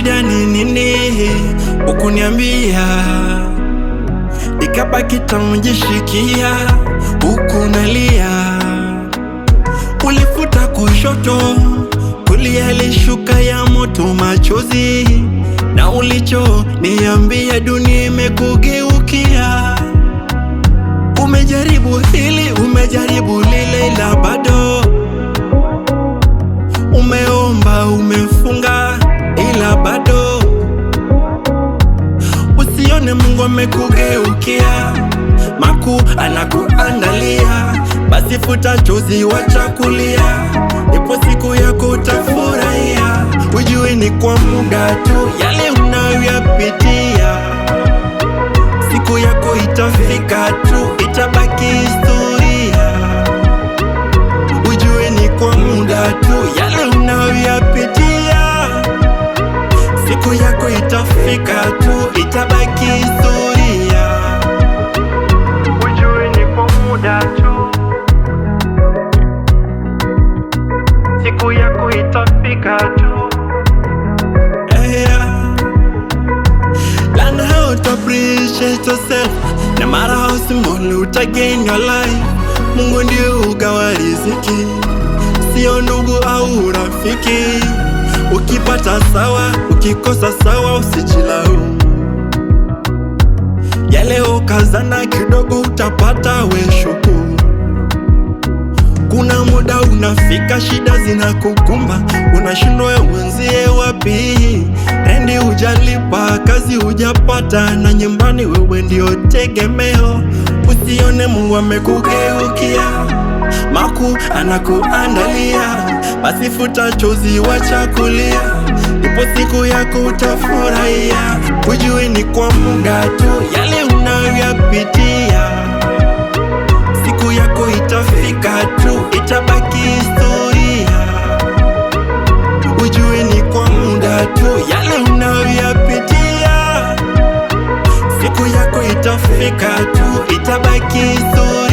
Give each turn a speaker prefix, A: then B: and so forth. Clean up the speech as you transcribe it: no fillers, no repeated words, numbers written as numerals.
A: shida ni nini? Ukuniambia ikabaki tamjishikia, ukunalia. Ulifuta kushoto, kulia lishuka ya moto machozi, na ulicho niambia dunia imekugeukia. Umejaribu hili, umejaribu lile, ila bado. Umeomba, umefunga, ila bado. Usione Mungu amekugeukia, makuu anakuandalia. Basi futa chozi, wacha kulia, ipo siku yako utafurahia. Ujue ni kwa muda tu yale unayoyapitia, siku yako itafika tu, itabaki historia. Ujue ni kwa muda tu yale unayoyapitia, siku yako itafika tu, itabaki historia. Ujue ni kwa muda tu, siku yako itafika tu. Learn how to appreciate yourself, no matter how small you gain your life. Mungu ndio ugawa riziki, sio ndugu au rafiki. Ukipata sawa, ukikosa sawa, usijilaumu. Yale ukazana kidogo utapata, we shukuru. Kuna muda unafika, shida zinakukumba, unashindwa uanzie wapi. Rendi hujalipa, kazi hujapata, na nyumbani wewe ndio tegemeo. Usione Mungu amekugeukia, makuu anakuandalia. Basi futa chozi, wacha kulia, ipo siku yako utafurahia. Ujue ni kwa muda tu yale unayoyapitia, siku yako itafika tu, itabaki historia. Ujue ni kwa muda tu yale unayoyapitia, siku yako itafika tu, itabaki historia.